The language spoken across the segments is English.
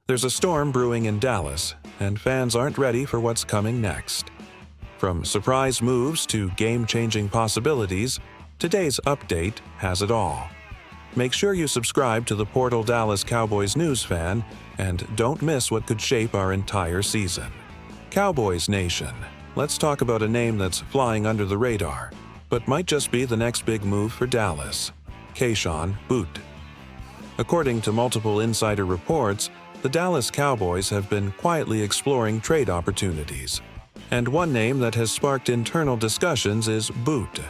There's a storm brewing in Dallas, and fans aren't ready for what's coming next. From surprise moves to game-changing possibilities, today's update has it all. Make sure you subscribe to the Portal Dallas Cowboys news fan and don't miss what could shape our entire season. Cowboys Nation, let's talk about a name that's flying under the radar, but might just be the next big move for Dallas: Kayshon Boutte. According to multiple insider reports, the Dallas Cowboys have been quietly exploring trade opportunities. And one name that has sparked internal discussions is Boutte,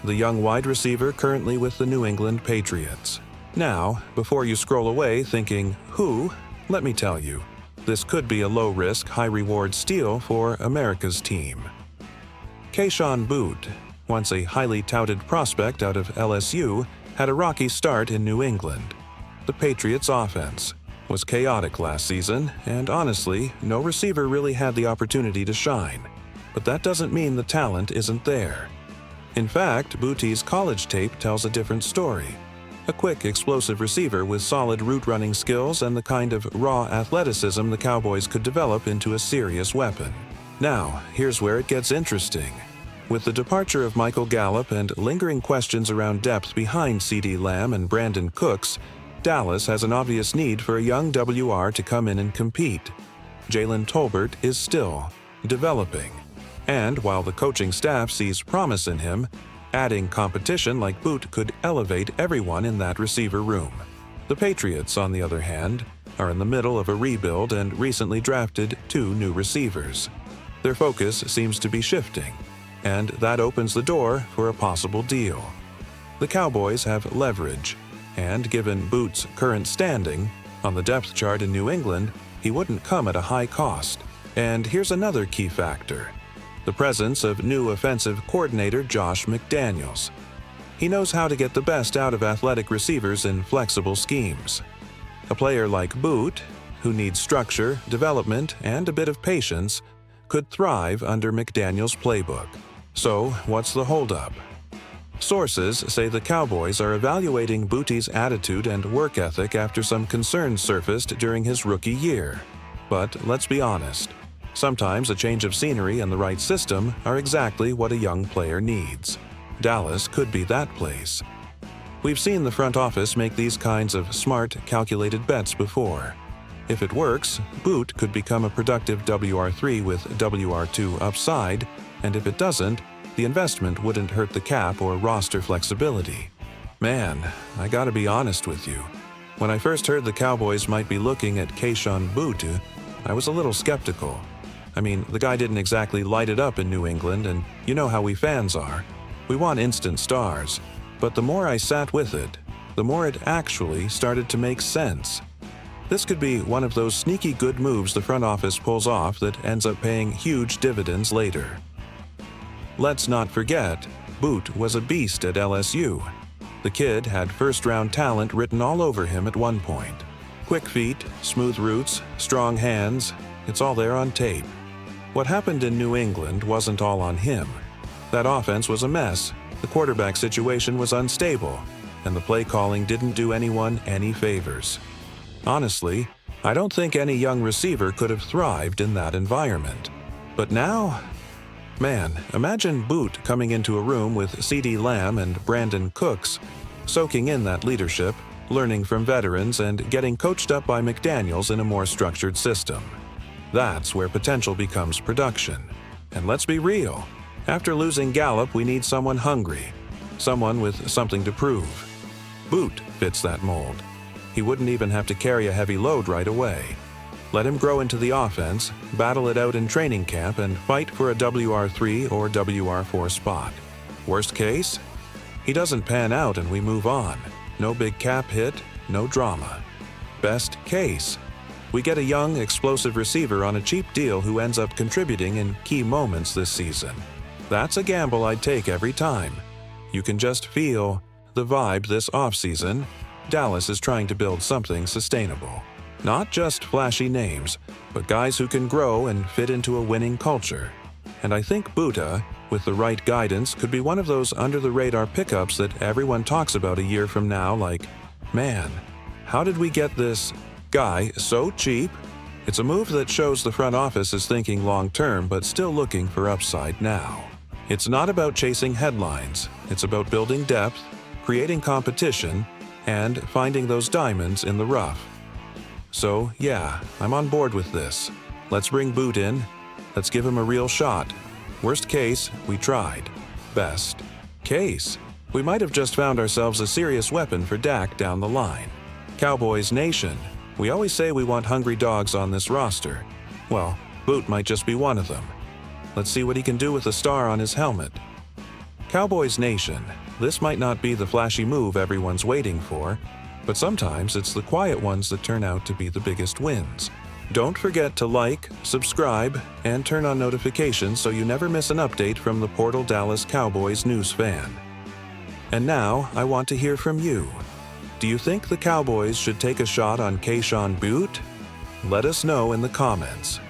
the young wide receiver currently with the New England Patriots. Now, before you scroll away thinking, who? Let me tell you, this could be a low-risk, high-reward steal for America's team. Kayshon Boutte, once a highly touted prospect out of LSU, had a rocky start in New England. The Patriots' offense was chaotic last season, and honestly, no receiver really had the opportunity to shine. But that doesn't mean the talent isn't there. In fact, Boutte's college tape tells a different story. A quick, explosive receiver with solid route-running skills and the kind of raw athleticism the Cowboys could develop into a serious weapon. Now, here's where it gets interesting. With the departure of Michael Gallup and lingering questions around depth behind CeeDee Lamb and Brandon Cooks, Dallas has an obvious need for a young WR to come in and compete. Jalen Tolbert is still developing, and while the coaching staff sees promise in him, adding competition like Boutte could elevate everyone in that receiver room. The Patriots, on the other hand, are in the middle of a rebuild and recently drafted 2 new receivers. Their focus seems to be shifting, and that opens the door for a possible deal. The Cowboys have leverage, and given Boutte's current standing on the depth chart in New England, he wouldn't come at a high cost. And here's another key factor: the presence of new offensive coordinator Josh McDaniels. He knows how to get the best out of athletic receivers in flexible schemes. A player like Boutte, who needs structure, development, and a bit of patience, could thrive under McDaniels' playbook. So, what's the holdup? Sources say the Cowboys are evaluating Boutte's attitude and work ethic after some concerns surfaced during his rookie year. But let's be honest, sometimes a change of scenery and the right system are exactly what a young player needs. Dallas could be that place. We've seen the front office make these kinds of smart, calculated bets before. If it works, Boutte could become a productive WR3 with WR2 upside, and if it doesn't, the investment wouldn't hurt the cap or roster flexibility. Man, I gotta be honest with you. When I first heard the Cowboys might be looking at Kayshon Boutte, I was a little skeptical. I mean, the guy didn't exactly light it up in New England, and you know how we fans are. We want instant stars. But the more I sat with it, the more it actually started to make sense. This could be one of those sneaky good moves the front office pulls off that ends up paying huge dividends later. Let's not forget, Boutte was a beast at LSU. The kid had first-round talent written all over him at one point. Quick feet, smooth routes, strong hands, it's all there on tape. What happened in New England wasn't all on him. That offense was a mess, the quarterback situation was unstable, and the play calling didn't do anyone any favors. Honestly, I don't think any young receiver could have thrived in that environment. But now, man, imagine Boutte coming into a room with CeeDee Lamb and Brandon Cooks, soaking in that leadership, learning from veterans, and getting coached up by McDaniels in a more structured system. That's where potential becomes production. And let's be real, after losing Gallup, we need someone hungry, someone with something to prove. Boutte fits that mold. He wouldn't even have to carry a heavy load right away. Let him grow into the offense, battle it out in training camp, and fight for a WR3 or WR4 spot. Worst case? He doesn't pan out and we move on. No big cap hit, no drama. Best case? We get a young, explosive receiver on a cheap deal who ends up contributing in key moments this season. That's a gamble I'd take every time. You can just feel the vibe this offseason. Dallas is trying to build something sustainable. Not just flashy names, but guys who can grow and fit into a winning culture. And I think Boutte, with the right guidance, could be one of those under-the-radar pickups that everyone talks about a year from now like, man, how did we get this Guy, so cheap. It's a move that shows the front office is thinking long-term but still looking for upside now. It's not about chasing headlines. It's about building depth, creating competition, and finding those diamonds in the rough. So, yeah, I'm on board with this. Let's bring Boot in. Let's give him a real shot. Worst case, we tried. Best case, we might have just found ourselves a serious weapon for Dak down the line. Cowboys Nation, we always say we want hungry dogs on this roster. Well, Boot might just be one of them. Let's see what he can do with a star on his helmet. Cowboys Nation, this might not be the flashy move everyone's waiting for, but sometimes it's the quiet ones that turn out to be the biggest wins. Don't forget to like, subscribe, and turn on notifications so you never miss an update from the Portal Dallas Cowboys news fan. And now, I want to hear from you. Do you think the Cowboys should take a shot on Kayshon Boutte? Let us know in the comments.